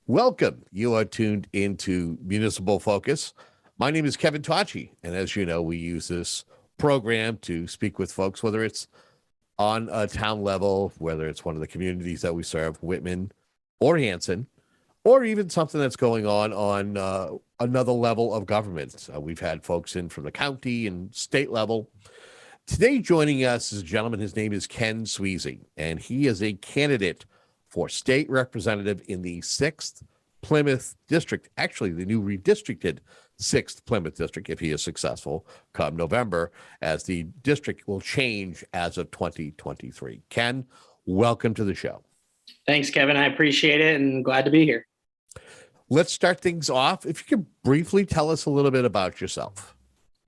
Welcome. You are tuned into Municipal Focus. My name is Kevin Tachi, and as you know, we use this program to speak with folks, whether it's on a town level, whether it's one of the communities that we serve, Whitman or Hanson, or even something that's going on another level of government. We've had folks in from the county and state level. Today, joining us is a gentleman. His name is Ken Sweezey, and he is a candidate for state representative in the 6th Plymouth District, actually the new redistricted 6th Plymouth District, if he is successful come November, as the district will change as of 2023. Ken, welcome to the show. Thanks, Kevin. I appreciate it and glad to be here. Let's start things off. If you could briefly tell us a little bit about yourself.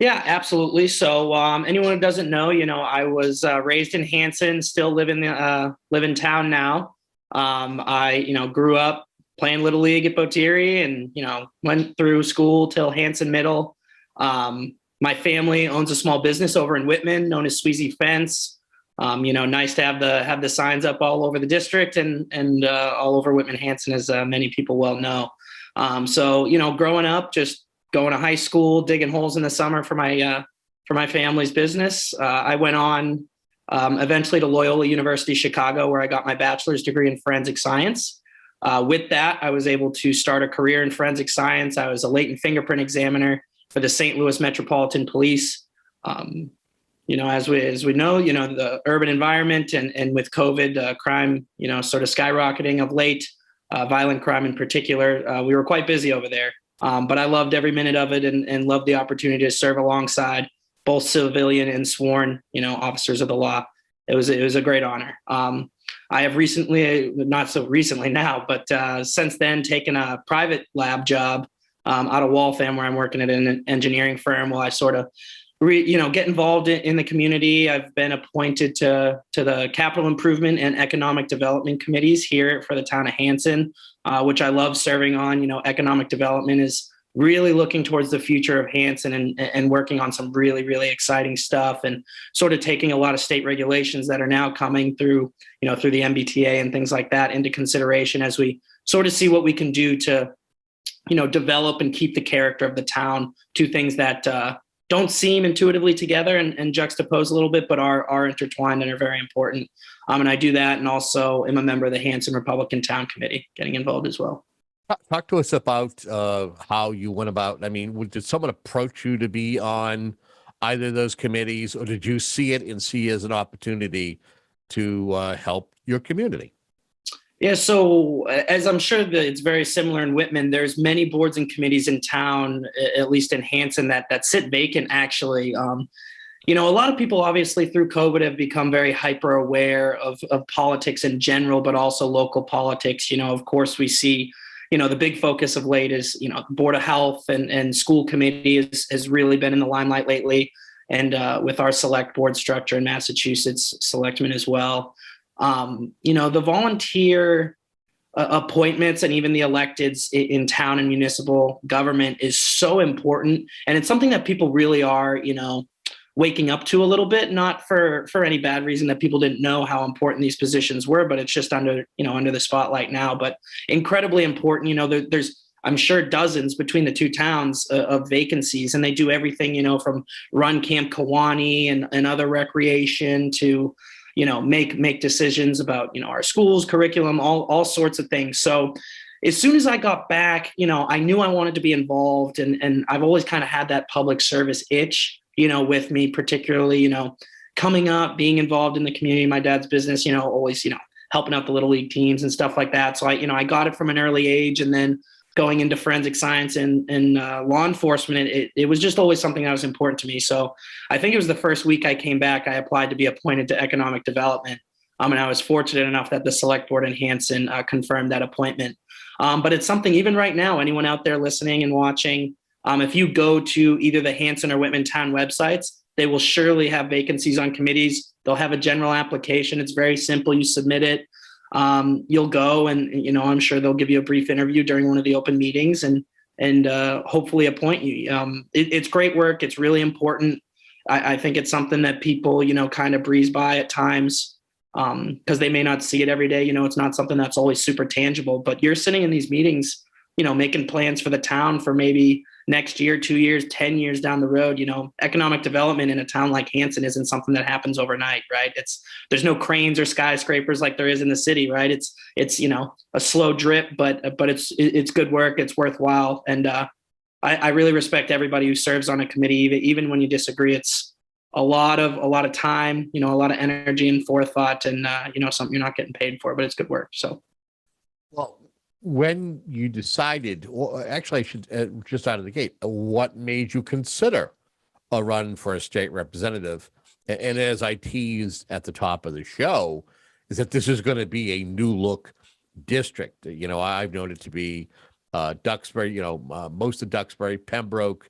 Yeah, absolutely. So anyone who doesn't know, I was raised in Hanson, still live in town now. I grew up playing Little League at Botieri and, went through school till Hanson Middle. My family owns a small business over in Whitman known as Sweezey Fence. Nice to have the signs up all over the district and all over Whitman Hanson, as many people well know. Growing up, just going to high school, digging holes in the summer for my family's business. I went on eventually to Loyola University Chicago, where I got my bachelor's degree in forensic science. With that, I was able to start a career in forensic science. I was a latent fingerprint examiner for the St. Louis Metropolitan Police. As we know, the urban environment and with COVID, crime, sort of skyrocketing of late, violent crime in particular, we were quite busy over there. But I loved every minute of it and loved the opportunity to serve alongside both civilian and sworn, officers of the law. It was a great honor. I have recently, not so recently now, but since then taken a private lab job out of Waltham, where I'm working at an engineering firm while I sort of get involved in the community. I've been appointed to the capital improvement and economic development committees here for the town of Hanson, which I love serving on. Economic development is really looking towards the future of Hanson and working on some really, really exciting stuff and sort of taking a lot of state regulations that are now coming through, through the MBTA and things like that into consideration as we sort of see what we can do to, develop and keep the character of the town, two things that don't seem intuitively together and juxtapose a little bit, but are intertwined and are very important. And I do that, and also am a member of the Hanson Republican Town Committee, getting involved as well. Talk to us about how you went about. I mean, did someone approach you to be on either of those committees, or did you see it and see as an opportunity to help your community? Yeah, so as I'm sure that it's very similar in Whitman, there's many boards and committees in town, at least in Hanson, that sit vacant, actually. A lot of people obviously through COVID have become very hyper aware of politics in general, but also local politics. Of course, we see, the big focus of late is, Board of Health and school committee has really been in the limelight lately. And with our select board structure in Massachusetts, selectmen as well. The volunteer appointments and even the electeds in town and municipal government is so important. And it's something that people really are, waking up to a little bit, not for any bad reason that people didn't know how important these positions were, but it's just under the spotlight now, but incredibly important. There's, I'm sure, dozens between the two towns of vacancies, and they do everything, from run Camp Kiwanee and other recreation to, make decisions about, our schools, curriculum, all sorts of things. So as soon as I got back, I knew I wanted to be involved, and I've always kind of had that public service itch, with me, particularly, coming up, being involved in the community, my dad's business, always, helping out the little league teams and stuff like that. So I got it from an early age, and then going into forensic science and law enforcement, it was just always something that was important to me. So I think it was the first week I came back, I applied to be appointed to economic development. And I was fortunate enough that the select board in Hanson confirmed that appointment. But it's something, even right now, anyone out there listening and watching, if you go to either the Hanson or Whitman town websites, they will surely have vacancies on committees. They'll have a general application. It's very simple. You submit it. You'll go and, I'm sure they'll give you a brief interview during one of the open meetings and hopefully appoint you. It's great work. It's really important. I think it's something that people, kind of breeze by at times. because they may not see it every day. It's not something that's always super tangible, but you're sitting in these meetings, making plans for the town for maybe next year, 2 years, 10 years down the road. Economic development in a town like Hanson isn't something that happens overnight, right? There's no cranes or skyscrapers like there is in the city, right? It's a slow drip, but it's good work. It's worthwhile. And I really respect everybody who serves on a committee, even when you disagree. It's a lot of time, a lot of energy and forethought, and something you're not getting paid for, but it's good work. So, well, when you decided, well, actually, I should just out of the gate, what made you consider a run for a state representative? And as I teased at the top of the show, is that this is going to be a new look district. I've known it to be Duxbury, most of Duxbury, Pembroke,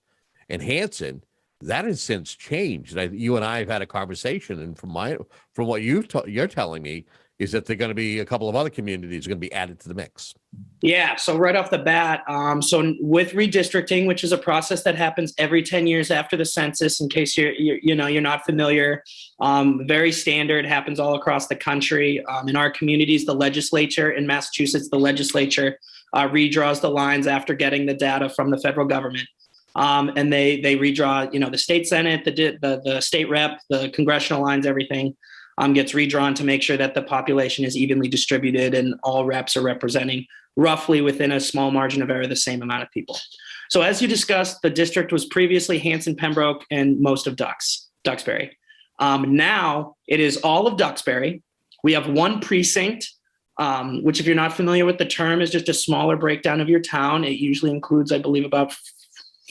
and Hanson. That has since changed. You and I have had a conversation, and from what you're telling me, is that there are going to be a couple of other communities going to be added to the mix. Yeah. So right off the bat, so with redistricting, which is a process that happens every 10 years after the census, in case you're not familiar, very standard, happens all across the country. In our communities, the legislature in Massachusetts, the legislature redraws the lines after getting the data from the federal government. And they redraw, the state Senate, the state rep, the congressional lines, everything gets redrawn to make sure that the population is evenly distributed and all reps are representing roughly within a small margin of error the same amount of people. So as you discussed, the district was previously Hanson, Pembroke, and most of Duxbury. Now it is all of Duxbury. We have one precinct, which, if you're not familiar with the term, is just a smaller breakdown of your town. It usually includes, I believe, about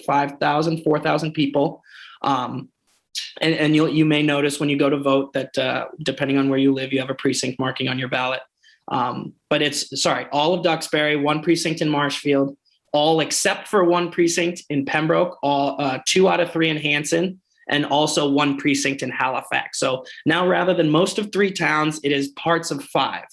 5,000, 4,000 people. And you may notice when you go to vote that depending on where you live, you have a precinct marking on your ballot. But all of Duxbury, one precinct in Marshfield, all except for one precinct in Pembroke, all 2 out of 3 in Hanson, and also one precinct in Halifax. So now, rather than most of 3 towns, it is parts of 5.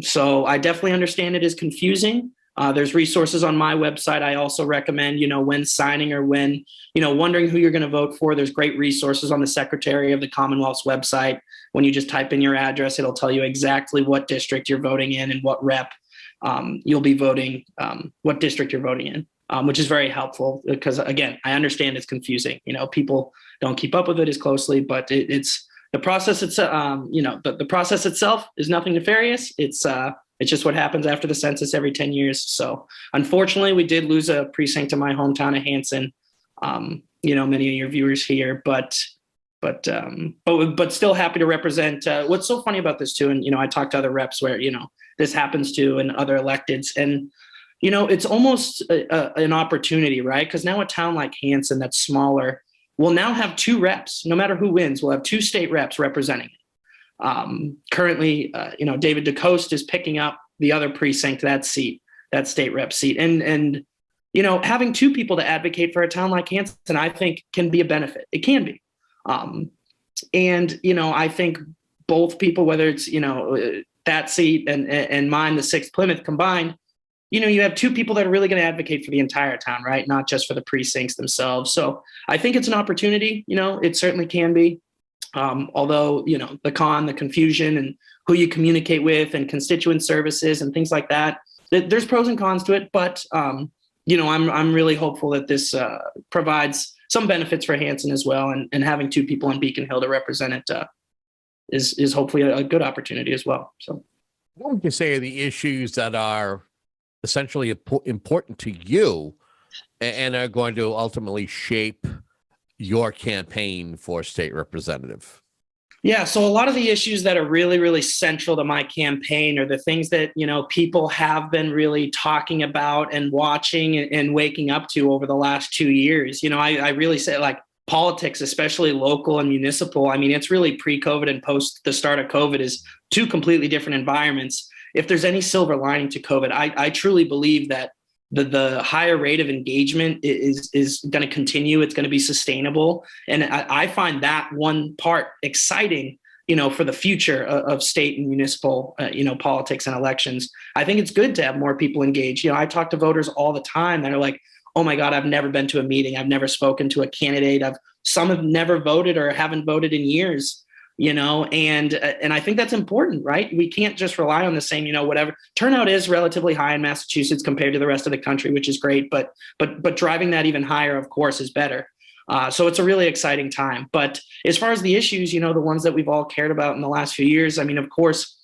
So I definitely understand it is confusing. There's resources on my website. I also recommend, when signing or when, wondering who you're going to vote for, there's great resources on the Secretary of the Commonwealth's website. When you just type in your address, it'll tell you exactly what district you're voting in and what rep you'll be voting, what district you're voting in, which is very helpful because, again, I understand it's confusing. People don't keep up with it as closely, but it's the process. It's, the process itself is nothing nefarious. It's just what happens after the census every 10 years. So unfortunately, we did lose a precinct in my hometown of Hanson. Many of your viewers here, but still happy to represent. What's so funny about this too, and I talked to other reps where this happens to and other electeds, and it's almost an opportunity, right? Because now a town like Hanson that's smaller will now have 2 reps. No matter who wins, we'll have 2 state reps representing it. Currently, David DeCoste is picking up the other precinct, that state rep seat. And having 2 people to advocate for a town like Hanson, I think can be a benefit. It can be. I think both people, whether it's, that seat and mine, the 6th Plymouth combined, you have 2 people that are really going to advocate for the entire town, right? Not just for the precincts themselves. So I think it's an opportunity, it certainly can be. Although, the confusion and who you communicate with and constituent services and things like that, there's pros and cons to it. But, I'm really hopeful that this provides some benefits for Hanson as well. And having 2 people in Beacon Hill to represent it is hopefully a good opportunity as well. So what would you say are the issues that are essentially important to you and are going to ultimately shape your campaign for state representative? Yeah, so a lot of the issues that are really, really central to my campaign are the things that, people have been really talking about and watching and waking up to over the last 2 years. I really say, like, politics, especially local and municipal. I mean, it's really pre-COVID and post the start of COVID is 2 completely different environments. If there's any silver lining to COVID, I truly believe that the higher rate of engagement is going to continue. It's going to be sustainable. And I find that one part exciting, for the future of state and municipal, politics and elections. I think it's good to have more people engaged. I talk to voters all the time that are like, oh my God, I've never been to a meeting. I've never spoken to a candidate. Some have never voted or haven't voted in years. and I think that's important, right? We can't just rely on the same, whatever. Turnout is relatively high in Massachusetts compared to the rest of the country, which is great, but driving that even higher, of course, is better. So it's a really exciting time. But as far as the issues, the ones that we've all cared about in the last few years, I mean, of course,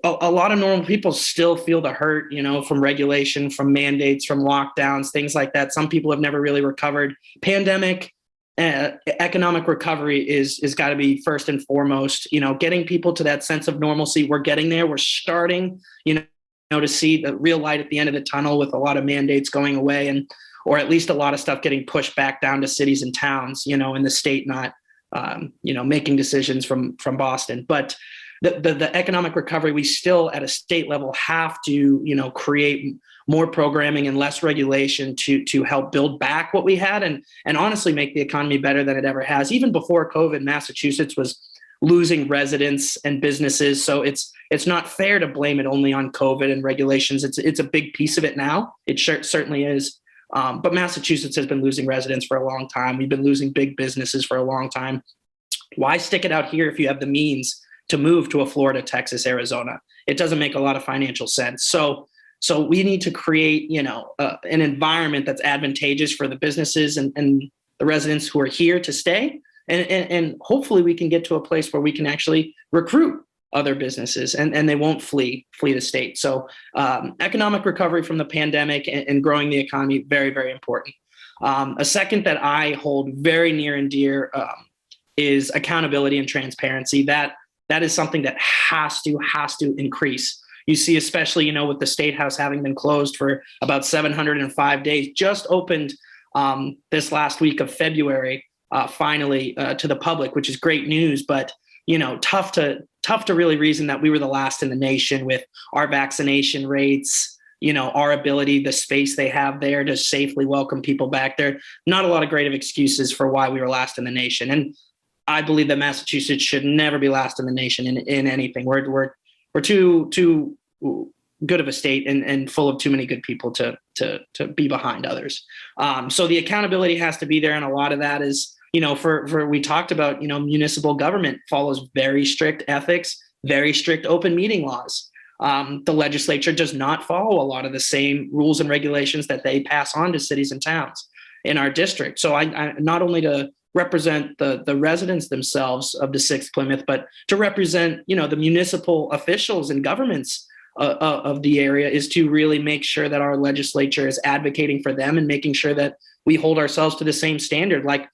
a lot of normal people still feel the hurt, from regulation, from mandates, from lockdowns, things like that. Some people have never really recovered. Pandemic, economic recovery is got to be first and foremost, getting people to that sense of normalcy. We're getting there. We're starting, to see the real light at the end of the tunnel with a lot of mandates going away, or at least a lot of stuff getting pushed back down to cities and towns, in the state, not, making decisions from Boston. But the economic recovery, we still at a state level have to, create more programming and less regulation to help build back what we had and honestly make the economy better than it ever has. Even before COVID, Massachusetts was losing residents and businesses. So it's not fair to blame it only on COVID and regulations. It's a big piece of it now. It certainly is. But Massachusetts has been losing residents for a long time. We've been losing big businesses for a long time. Why stick it out here if you have the means to move to a Florida, Texas, Arizona? It doesn't make a lot of financial sense. So we need to create, an environment that's advantageous for the businesses and the residents who are here to stay. And hopefully we can get to a place where we can actually recruit other businesses and they won't flee the state. So economic recovery from the pandemic and growing the economy, very, very important. A second that I hold very near and dear is accountability and transparency. That is something that has to increase. You see, especially, with the State House having been closed for about 705 days, just opened this last week of February, finally to the public, which is great news. But, tough to really reason that we were the last in the nation with our vaccination rates, our ability, the space they have there to safely welcome people back there. Not a lot of great excuses for why we were last in the nation. And I believe that Massachusetts should never be last in the nation in anything. We're too good of a state and full of too many good people to be behind others. So the accountability has to be there, and a lot of that is, we talked about, municipal government follows very strict ethics, very strict open meeting laws. The legislature does not follow a lot of the same rules and regulations that they pass on to cities and towns in our district. So I not only to represent the residents themselves of the 6th Plymouth, but to represent, the municipal officials and governments of the area, is to really make sure that our legislature is advocating for them and making sure that we hold ourselves to the same standard. Like,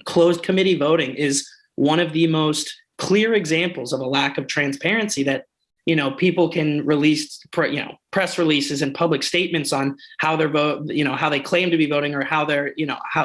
closed committee voting is one of the most clear examples of a lack of transparency that, people can release, press releases and public statements on how they're how they claim to be voting or how they're,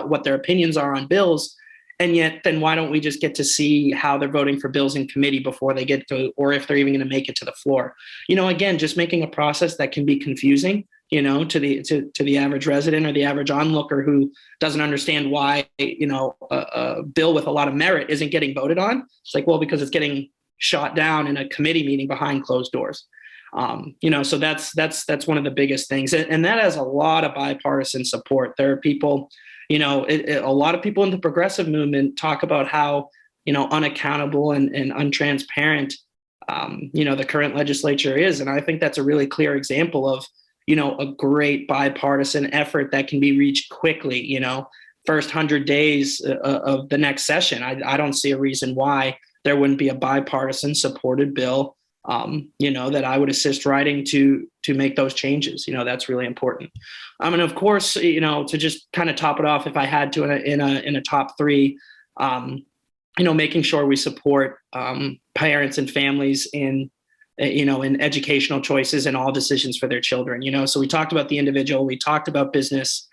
what their opinions are on bills. And yet then why don't we just get to see how they're voting for bills in committee before they get to, or if they're even going to make it to the floor? Again, just making a process that can be confusing, to the average resident or the average onlooker who doesn't understand why, a bill with a lot of merit isn't getting voted on. It's like, well, because it's getting shot down in a committee meeting behind closed doors. So that's one of the biggest things. And that has a lot of bipartisan support. There are people, a lot of people in the progressive movement talk about how, unaccountable and untransparent, the current legislature is. And I think that's a really clear example of, a great bipartisan effort that can be reached quickly, first 100 days of the next session. I don't see a reason why there wouldn't be a bipartisan supported bill, that I would assist writing to make those changes. That's really important. And of course, to just kind of top it off, if I had to in a top three, making sure we support parents and families in educational choices and all decisions for their children. So we talked about the individual, we talked about business,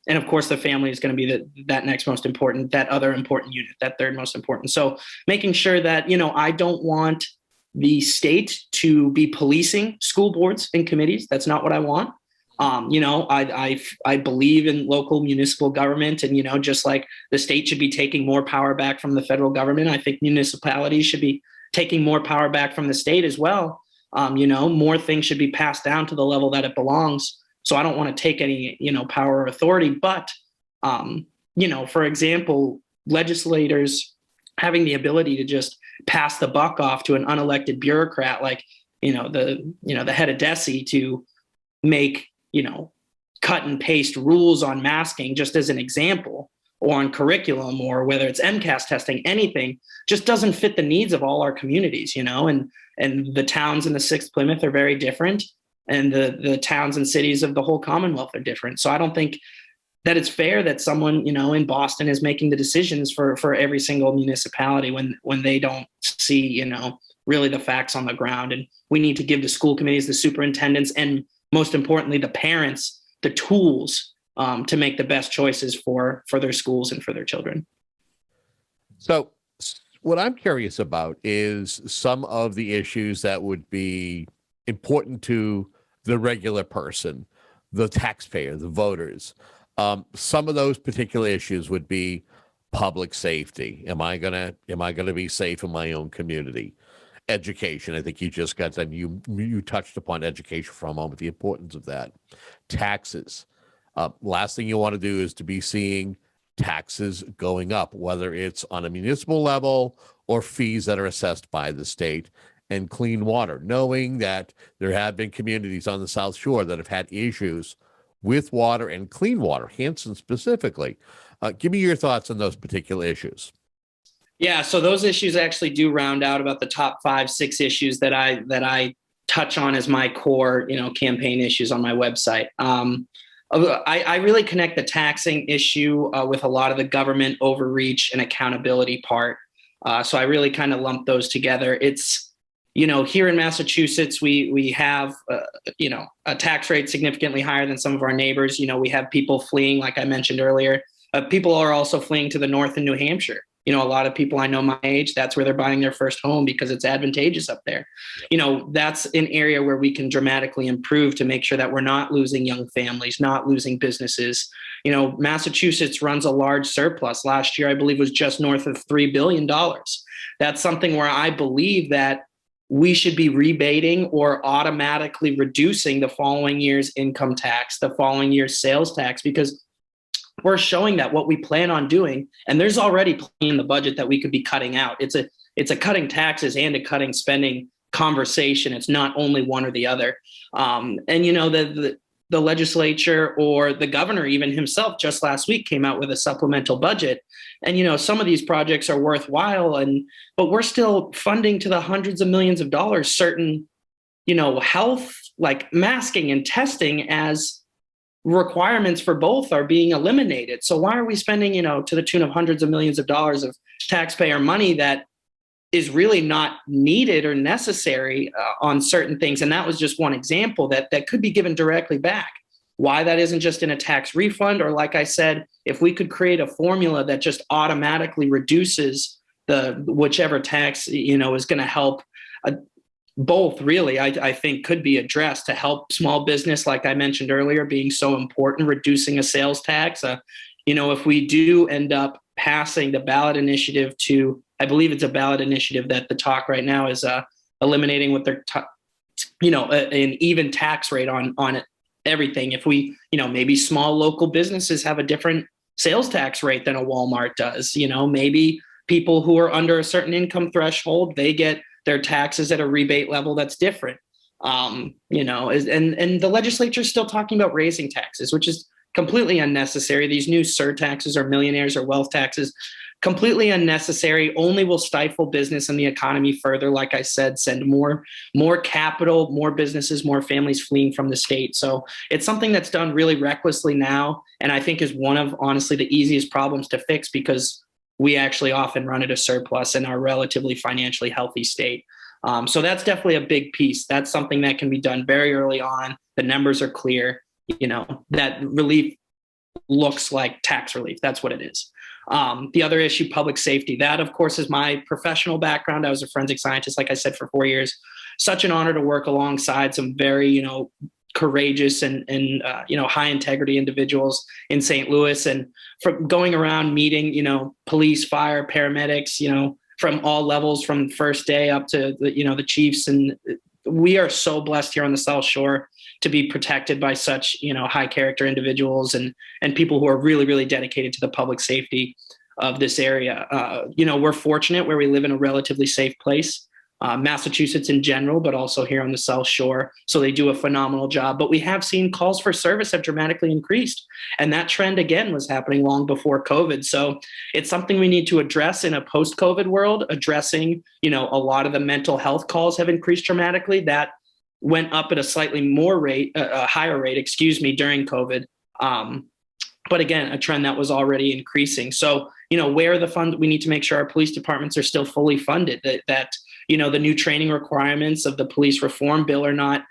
and of course the family is going to be that next most important, that other important unit, that third most important. So making sure that, I don't want the state to be policing school boards and committees. That's not what I want. I believe in local municipal government, and, just like the state should be taking more power back from the federal government, I think municipalities should be taking more power back from the state as well. More things should be passed down to the level that it belongs. So I don't want to take any, power or authority, but, for example, legislators having the ability to just pass the buck off to an unelected bureaucrat like, the head of DESE to make, cut and paste rules on masking, just as an example, or on curriculum, or whether it's MCAS testing, anything just doesn't fit the needs of all our communities, and the towns in the 6th Plymouth are very different, and the towns and cities of the whole Commonwealth are different. So I don't think that it's fair that someone, in Boston is making the decisions for every single municipality when they don't see, really the facts on the ground. And we need to give the school committees, the superintendents, and most importantly, the parents, the tools to make the best choices for their schools and for their children. So what I'm curious about is some of the issues that would be important to the regular person, the taxpayer, the voters. Some of those particular issues would be public safety. Am I gonna be safe in my own community? Education. I think you just got done. You touched upon education for a moment, the importance of that. Taxes. Last thing you want to do is to be seeing taxes going up, whether it's on a municipal level or fees that are assessed by the state. And clean water, knowing that there have been communities on the South Shore that have had issues with water and clean water, Hanson specifically. Give me your thoughts on those particular issues. Yeah, so those issues actually do round out about the top 5-6 issues that I touch on as my core, campaign issues on my website. I really connect the taxing issue with a lot of the government overreach and accountability part. So I really kind of lump those together. It's, here in Massachusetts, we have, a tax rate significantly higher than some of our neighbors. We have people fleeing, like I mentioned earlier. People are also fleeing to the north in New Hampshire. A lot of people I know my age, that's where they're buying their first home because it's advantageous up there. That's an area where we can dramatically improve to make sure that we're not losing young families, not losing businesses. Massachusetts runs a large surplus. Last year, I believe, was just north of $3 billion. That's something where I believe that we should be rebating or automatically reducing the following year's income tax, the following year's sales tax, because we're showing that what we plan on doing, and there's already plenty in the budget that we could be cutting out. It's a cutting taxes and a cutting spending conversation. It's not only one or the other. The legislature or the governor even himself just last week came out with a supplemental budget. And, some of these projects are worthwhile, but we're still funding to the hundreds of millions of dollars certain, health, like masking and testing as requirements for both are being eliminated. So why are we spending, to the tune of hundreds of millions of dollars of taxpayer money that is really not needed or necessary on certain things? And that was just one example that could be given directly back. Why that isn't just in a tax refund, or like I said, if we could create a formula that just automatically reduces the whichever tax, is going to help. Both really, I think, could be addressed to help small business, like I mentioned earlier, being so important, reducing a sales tax. If we do end up passing the ballot initiative I believe it's a ballot initiative that the talk right now is eliminating what they're, an even tax rate on everything. If we, maybe small local businesses have a different sales tax rate than a Walmart does, maybe people who are under a certain income threshold, they get their taxes at a rebate level that's different. And the legislature is still talking about raising taxes, which is completely unnecessary. These new surtaxes or millionaires or wealth taxes, completely unnecessary, only will stifle business and the economy further. Like I said, send more capital, more businesses, more families fleeing from the state. So it's something that's done really recklessly now. And I think is one of, honestly, the easiest problems to fix, because we actually often run at a surplus in our relatively financially healthy state. So that's definitely a big piece. That's something that can be done very early on. The numbers are clear, that relief looks like tax relief. That's what it is. The other issue, public safety, that of course is my professional background. I was a forensic scientist, like I said, for 4 years. Such an honor to work alongside some very, courageous and high integrity individuals in St. Louis, and from going around meeting, police, fire, paramedics, from all levels, from first day up to the chiefs. And we are so blessed here on the South Shore to be protected by such, high character individuals and people who are really, really dedicated to the public safety. of this area. We're fortunate where we live in a relatively safe place. Massachusetts in general, but also here on the South Shore. So they do a phenomenal job. But we have seen calls for service have dramatically increased. And that trend, again, was happening long before COVID. So it's something we need to address in a post-COVID world, addressing, a lot of the mental health calls have increased dramatically. That went up at a slightly higher rate, during COVID. But again, a trend that was already increasing. So, where are the funds? We need to make sure our police departments are still fully funded, that the new training requirements of the police reform bill are not,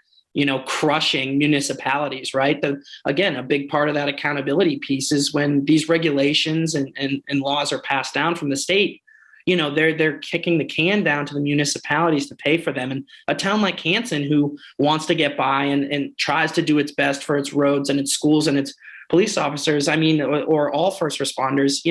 crushing municipalities, right? Again, a big part of that accountability piece is when these regulations and laws are passed down from the state, they're kicking the can down to the municipalities to pay for them. And a town like Hanson, who wants to get by and tries to do its best for its roads and its schools and its police officers, or all first responders,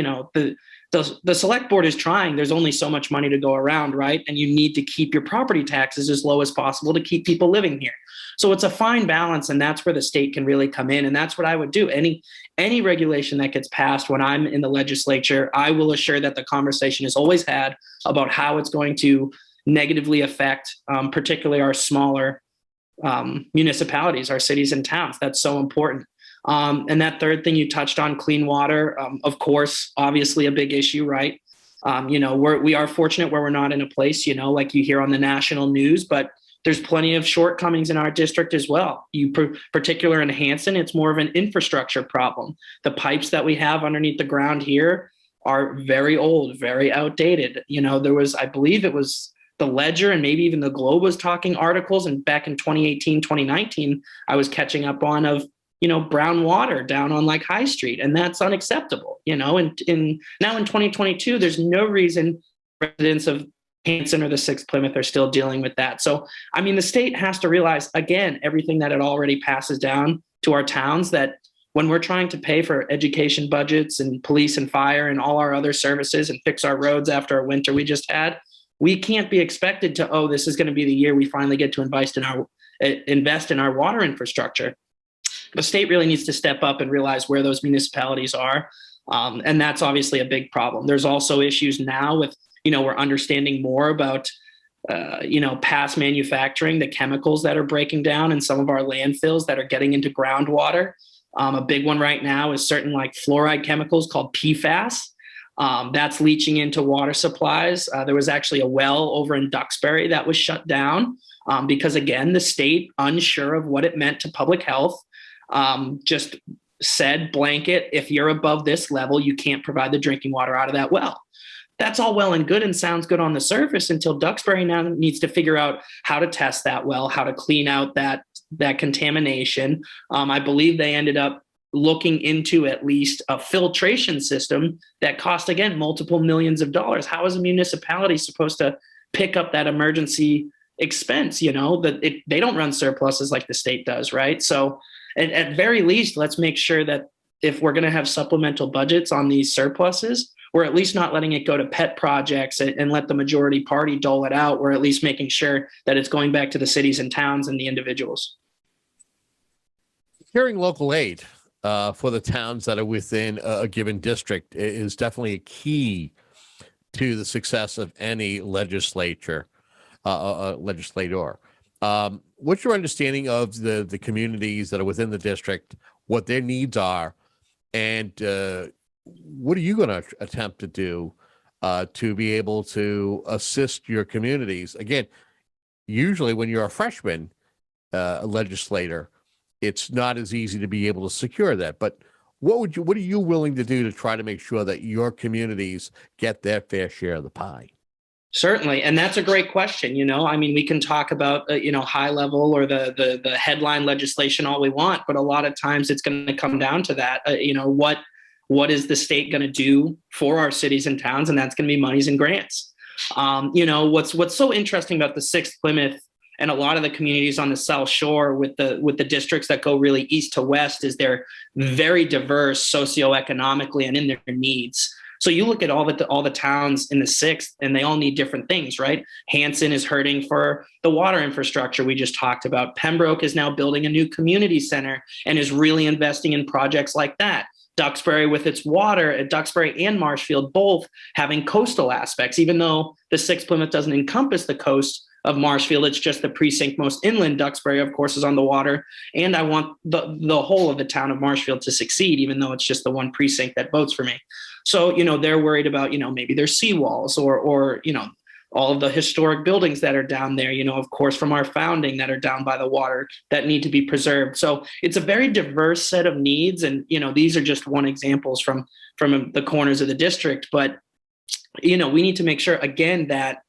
the select board is trying. There's only so much money to go around, right? And you need to keep your property taxes as low as possible to keep people living here. So it's a fine balance, and that's where the state can really come in. And that's what I would do. Any regulation that gets passed when I'm in the legislature, I will assure that the conversation is always had about how it's going to negatively affect, particularly our smaller municipalities, our cities and towns. That's so important. And that third thing you touched on, clean water, of course, obviously a big issue, right? We are fortunate where we're not in a place, like you hear on the national news, but there's plenty of shortcomings in our district as well. Particular in Hanson, it's more of an infrastructure problem. The pipes that we have underneath the ground here are very old, very outdated. I believe it was the Ledger and maybe even the Globe was talking articles. And back in 2018, 2019, I was catching up on brown water down on like High Street. And that's unacceptable, and now in 2022, there's no reason residents of Hanson or the 6th Plymouth are still dealing with that. So, the state has to realize, again, everything that it already passes down to our towns, that when we're trying to pay for education budgets and police and fire and all our other services and fix our roads after a winter we just had, we can't be expected to, this is going to be the year we finally get to invest in our water infrastructure. The state really needs to step up and realize where those municipalities are. And that's obviously a big problem. There's also issues now with, we're understanding more about, past manufacturing, the chemicals that are breaking down in some of our landfills that are getting into groundwater. A big one right now is certain like fluoride chemicals called PFAS. That's leaching into water supplies. There was actually a well over in Duxbury that was shut down because, again, the state, unsure of what it meant to public health, just said blanket, if you're above this level, you can't provide the drinking water out of that well. That's all well and good and sounds good on the surface until Duxbury now needs to figure out how to test that well, how to clean out that contamination. I believe they ended up looking into at least a filtration system that cost, again, multiple millions of dollars. How is a municipality supposed to pick up that emergency expense? They don't run surpluses like the state does, right? So at very least, let's make sure that if we're going to have supplemental budgets on these surpluses, we're at least not letting it go to pet projects and let the majority party dole it out. We're at least making sure that it's going back to the cities and towns and the individuals. Securing local aid for the towns that are within a given district is definitely a key to the success of any legislator. What's your understanding of the communities that are within the district, what their needs are, and what are you going to attempt to do to be able to assist your communities? Again, usually when you're a freshman legislator, it's not as easy to be able to secure that. But what are you willing to do to try to make sure that your communities get their fair share of the pie? Certainly. And that's a great question. We can talk about, high level or the headline legislation all we want, but a lot of times it's going to come down to that. What is the state going to do for our cities and towns? And that's going to be monies and grants. What's so interesting about the 6th Plymouth and a lot of the communities on the South Shore with the districts that go really east to west is they're very diverse socioeconomically and in their needs. So you look at all the towns in the 6th and they all need different things, right? Hanson is hurting for the water infrastructure we just talked about. Pembroke is now building a new community center and is really investing in projects like that. Duxbury with its water, at Duxbury and Marshfield both having coastal aspects, even though the 6 Plymouth doesn't encompass the coast of Marshfield. It's just the precinct most inland. Duxbury, of course, is on the water. And I want the whole of the town of Marshfield to succeed, even though it's just the one precinct that votes for me. So, they're worried about, maybe there's seawalls or all of the historic buildings that are down there, of course, from our founding that are down by the water that need to be preserved. So it's a very diverse set of needs. And, these are just one examples from the corners of the district. But, we need to make sure, again, that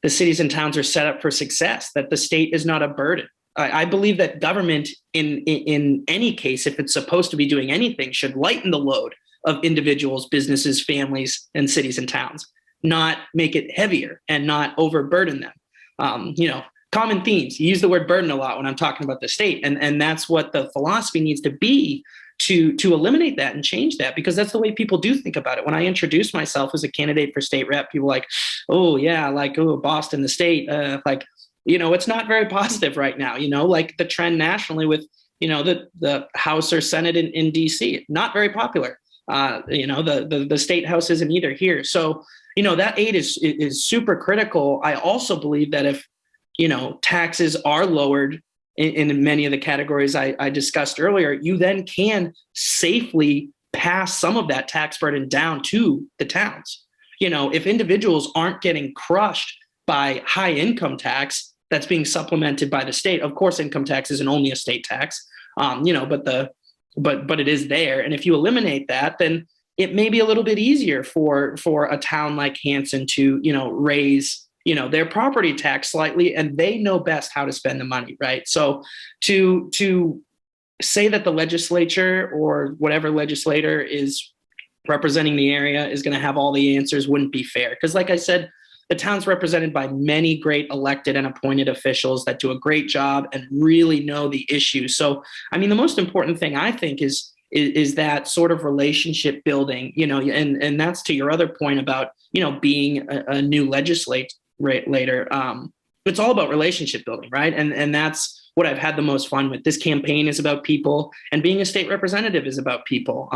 the cities and towns are set up for success, that the state is not a burden. I believe that government in any case, if it's supposed to be doing anything, should lighten the load of individuals, businesses, families, and cities and towns, not make it heavier and not overburden them. Common themes. You use the word burden a lot when I'm talking about the state. And that's what the philosophy needs to be to eliminate that and change that, because that's the way people do think about it. When I introduce myself as a candidate for state rep, people are like, oh yeah, like, oh, Boston, the state, it's not very positive right now, like the trend nationally with, the House or Senate in DC, not very popular. The state house isn't either here. So, that aid is super critical. I also believe that if, taxes are lowered in many of the categories I discussed earlier, you then can safely pass some of that tax burden down to the towns. If individuals aren't getting crushed by high income tax that's being supplemented by the state, of course, income tax isn't only a state tax, but it is there. And if you eliminate that, then it may be a little bit easier for a town like Hanson to, raise, their property tax slightly, and they know best how to spend the money, right? So to say that the legislature or whatever legislator is representing the area is going to have all the answers wouldn't be fair. Because like I said, the town's represented by many great elected and appointed officials that do a great job and really know the issues. So, the most important thing I think is that sort of relationship building, and that's to your other point about, being a new legislator. It's all about relationship building, right? And that's what I've had the most fun with. This campaign is about people, and being a state representative is about people.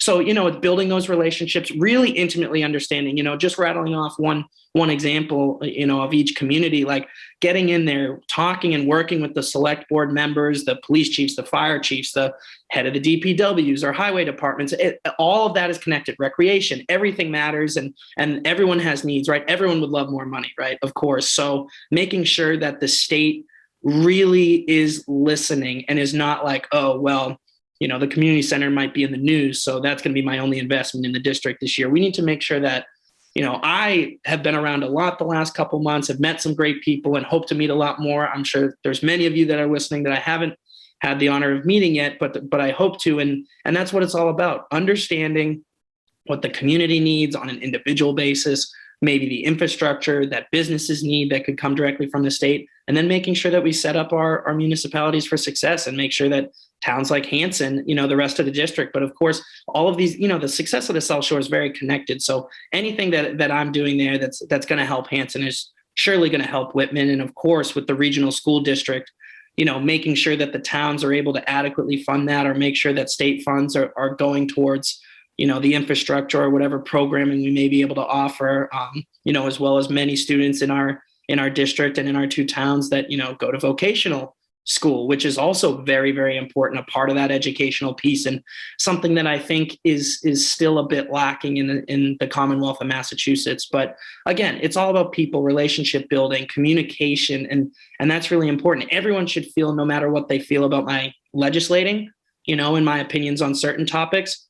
So, it's building those relationships, really intimately understanding, just rattling off one example, of each community, like getting in there, talking and working with the select board members, the police chiefs, the fire chiefs, the head of the DPWs or highway departments. All of that is connected. Recreation, everything matters, and everyone has needs, right? Everyone would love more money, right? Of course. So making sure that the state really is listening and is not like, oh, well, the community center might be in the news, so that's going to be my only investment in the district this year. We need to make sure that, I have been around a lot the last couple of months, have met some great people and hope to meet a lot more. I'm sure there's many of you that are listening that I haven't had the honor of meeting yet, but I hope to. And that's what it's all about. Understanding what the community needs on an individual basis, maybe the infrastructure that businesses need that could come directly from the state, and then making sure that we set up our municipalities for success and make sure that towns like Hanson, the rest of the district, but of course, all of these, the success of the South Shore is very connected. So anything that I'm doing there that's going to help Hanson is surely going to help Whitman. And of course, with the regional school district, making sure that the towns are able to adequately fund that, or make sure that state funds are going towards, the infrastructure or whatever programming we may be able to offer, as well as many students in our district and in our two towns that, go to vocational school, which is also very, very important, a part of that educational piece, and something that I think is still a bit lacking in the Commonwealth of Massachusetts. But again, it's all about people, relationship building, communication, and that's really important. Everyone should feel, no matter what they feel about my legislating, in my opinions on certain topics,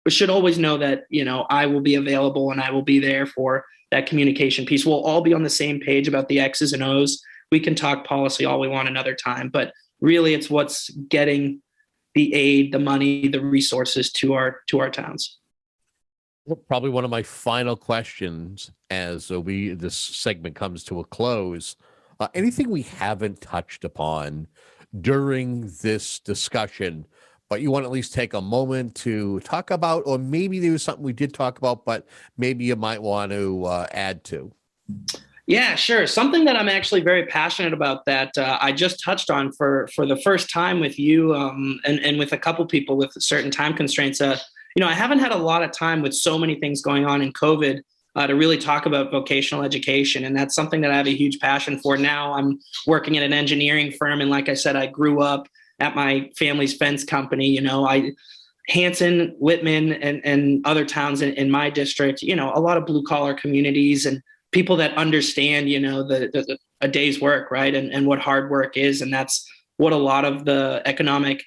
but should always know that, I will be available and I will be there for that communication piece. We'll all be on the same page about the X's and O's. We can talk policy all we want another time, but really it's what's getting the aid, the money, the resources to our towns. Probably one of my final questions as this segment comes to a close. Anything we haven't touched upon during this discussion, but you want to at least take a moment to talk about, or maybe there was something we did talk about, but maybe you might want to add to? Yeah, sure. Something that I'm actually very passionate about that I just touched on for the first time with you, and with a couple people with certain time constraints. I haven't had a lot of time with so many things going on in COVID to really talk about vocational education, and that's something that I have a huge passion for. Now I'm working at an engineering firm, and like I said, I grew up at my family's fence company. Hanson, Whitman, and other towns in my district, a lot of blue collar communities and people that understand, a day's work, right? And what hard work is. And that's what a lot of the economic,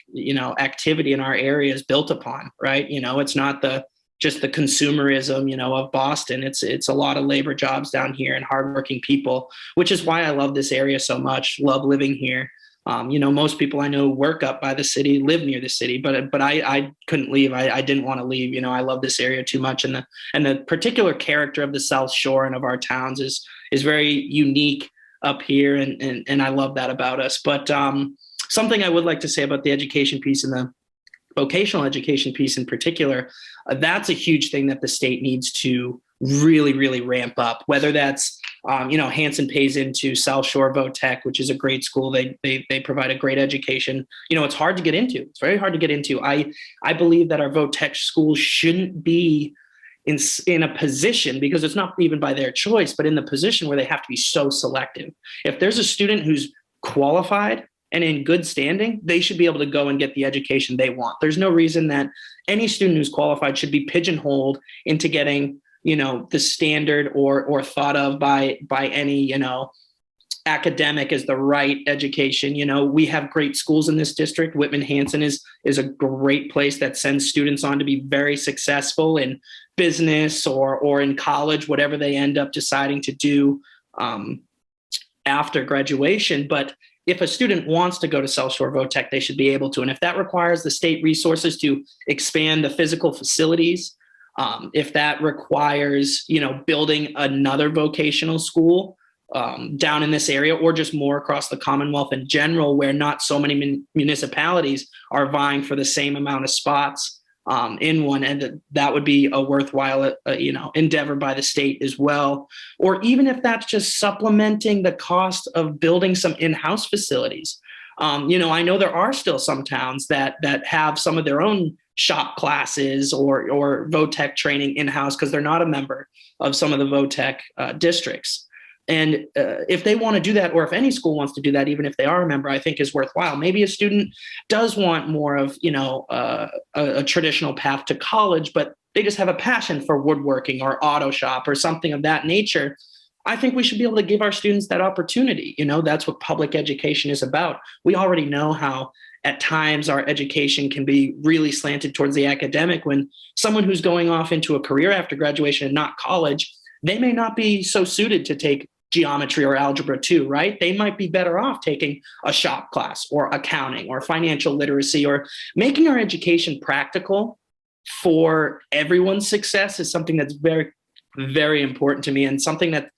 activity in our area is built upon, right? It's not just the consumerism, of Boston. It's a lot of labor jobs down here and hardworking people, which is why I love this area so much, love living here. Most people I know work up by the city, live near the city, but I couldn't leave. I didn't want to leave. I love this area too much, and the particular character of the South Shore and of our towns is very unique up here, and I love that about us. But something I would like to say about the education piece and the vocational education piece in particular, that's a huge thing that the state needs to really, really ramp up, whether that's Hanson pays into South Shore Votech, which is a great school. They provide a great education. It's hard to get into. It's very hard to get into. I believe that our Votech schools shouldn't be in a position, because it's not even by their choice, but in the position where they have to be so selective. If there's a student who's qualified and in good standing, they should be able to go and get the education they want. There's no reason that any student who's qualified should be pigeonholed into getting the standard or thought of by any, academic as the right education. We have great schools in this district. Whitman Hanson is a great place that sends students on to be very successful in business or in college, whatever they end up deciding to do after graduation. But if a student wants to go to South Shore Votech, they should be able to. And if that requires the state resources to expand the physical facilities, if that requires, building another vocational school down in this area, or just more across the Commonwealth in general, where not so many municipalities are vying for the same amount of spots in one, and that would be a worthwhile, endeavor by the state as well. Or even if that's just supplementing the cost of building some in-house facilities. I know there are still some towns that have some of their own shop classes or Votech training in-house because they're not a member of some of the Votech districts. And if they want to do that, or if any school wants to do that, even if they are a member, I think is worthwhile. Maybe a student does want more of, a traditional path to college, but they just have a passion for woodworking or auto shop or something of that nature. I think we should be able to give our students that opportunity. That's what public education is about. We already know how at times our education can be really slanted towards the academic. When someone who's going off into a career after graduation and not college, they may not be so suited to take geometry or algebra 2, right? They might be better off taking a shop class or accounting or financial literacy, or making our education practical for everyone's success is something that's very, very important to me, and something that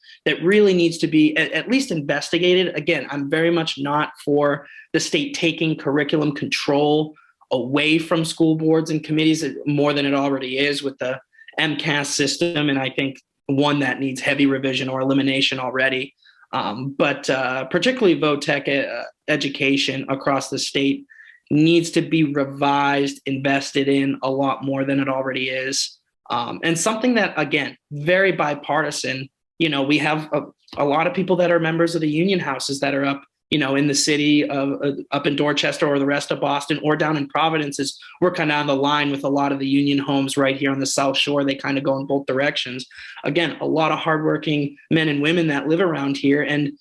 really needs to be at least investigated. Again, I'm very much not for the state taking curriculum control away from school boards and committees more than it already is with the MCAS system. And I think one that needs heavy revision or elimination already. But particularly Votech education across the state needs to be revised, invested in a lot more than it already is. And something that, again, very bipartisan. We have a lot of people that are members of the union houses that are up, in the city of up in Dorchester or the rest of Boston, or down in Providence. We're kind of on the line with a lot of the union homes right here on the South Shore. They kind of go in both directions. Again, a lot of hardworking men and women that live around here. And,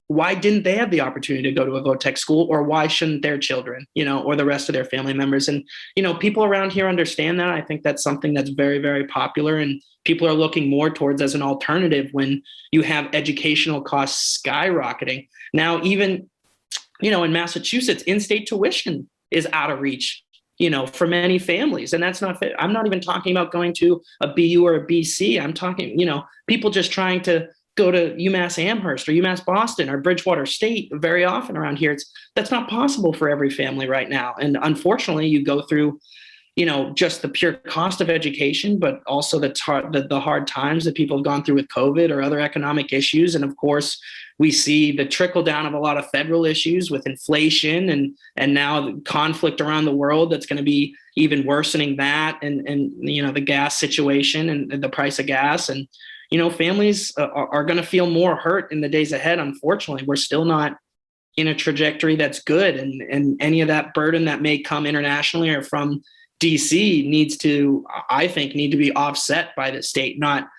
why didn't they have the opportunity to go to a Votech school, or why shouldn't their children, or the rest of their family members? And, people around here understand that. I think that's something that's very, very popular, and people are looking more towards as an alternative when you have educational costs skyrocketing. Now, even, in Massachusetts, in-state tuition is out of reach, for many families. And that's not fit. I'm not even talking about going to a BU or a BC. I'm talking, people just trying to go to UMass Amherst or UMass Boston or Bridgewater State. Very often around here, that's not possible for every family right now. And unfortunately, you go through, just the pure cost of education, but also the hard times that people have gone through with COVID or other economic issues. And of course, we see the trickle down of a lot of federal issues with inflation and now the conflict around the world that's going to be even worsening that, and the gas situation and the price of gas. And families are going to feel more hurt in the days ahead. Unfortunately, we're still not in a trajectory that's good, and any of that burden that may come internationally or from DC need to be offset by the state, not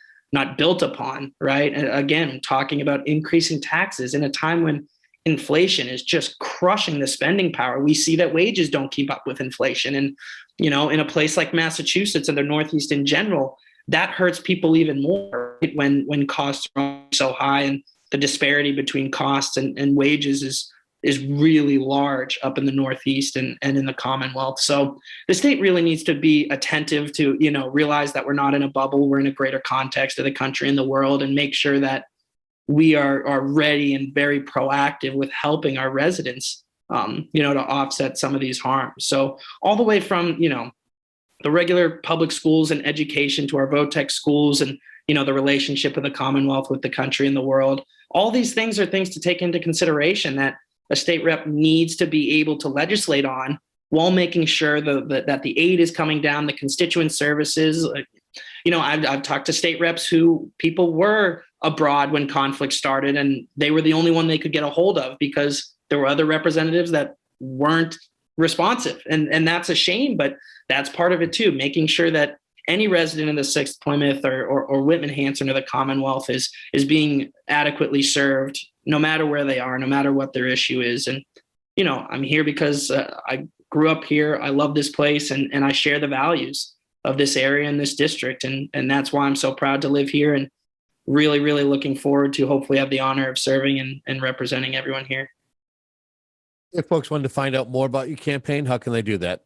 built upon, right? And again, talking about increasing taxes in a time when inflation is just crushing the spending power. We see that wages don't keep up with inflation. And, in a place like Massachusetts and the Northeast in general, that hurts people even more, right? When costs are so high, and the disparity between costs and wages is really large up in the Northeast and in the Commonwealth. So the state really needs to be attentive to, realize that we're not in a bubble, we're in a greater context of the country and the world, and make sure that we are ready and very proactive with helping our residents, to offset some of these harms. So all the way from, the regular public schools and education to our VOTEC schools and, the relationship of the Commonwealth with the country and the world, all these things are things to take into consideration that a state rep needs to be able to legislate on, while making sure that the aid is coming down, the constituent services. I've talked to state reps who people were abroad when conflict started, and they were the only one they could get a hold of because there were other representatives that weren't responsive. And that's a shame, but that's part of it too, making sure that any resident in the 6th Plymouth or Whitman-Hanson or the Commonwealth is being adequately served, no matter where they are, no matter what their issue is. And, I'm here because I grew up here. I love this place, and I share the values of this area and this district. And that's why I'm so proud to live here, and really, really looking forward to hopefully have the honor of serving and representing everyone here. If folks wanted to find out more about your campaign, how can they do that?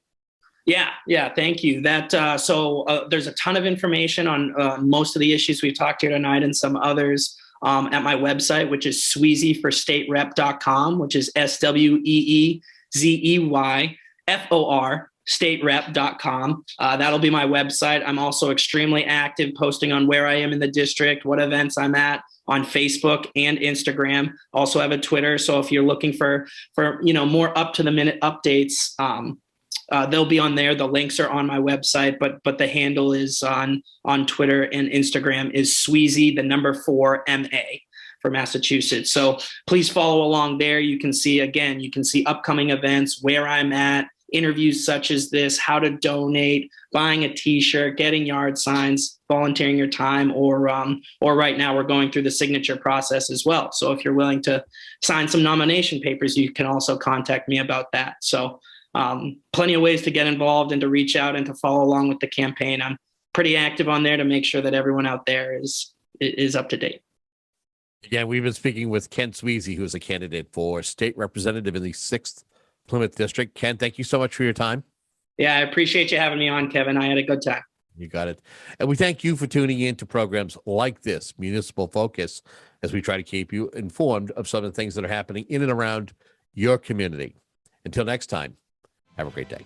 Yeah. Thank you. There's a ton of information on most of the issues we've talked here tonight and some others at my website, which is sweezeyforstaterep.com, which is SWEEZEYFOR staterep.com. That'll be my website. I'm also extremely active, posting on where I am in the district, what events I'm at on Facebook and Instagram. Also have a Twitter. So if you're looking for more up to the minute updates, they'll be on there. The links are on my website, but the handle is on Twitter and Instagram is Sweezey, the number 4 MA for Massachusetts. So please follow along there. You can see upcoming events, where I'm at, interviews such as this, how to donate, buying a t-shirt, getting yard signs, volunteering your time, or right now we're going through the signature process as well. So if you're willing to sign some nomination papers, you can also contact me about that. So plenty of ways to get involved and to reach out and to follow along with the campaign. I'm pretty active on there to make sure that everyone out there is up to date. Again, we've been speaking with Ken Sweezey, who is a candidate for state representative in the 6th Plymouth District. Ken, thank you so much for your time. Yeah, I appreciate you having me on, Kevin. I had a good time. You got it. And we thank you for tuning in to programs like this, Municipal Focus, as we try to keep you informed of some of the things that are happening in and around your community. Until next time, have a great day.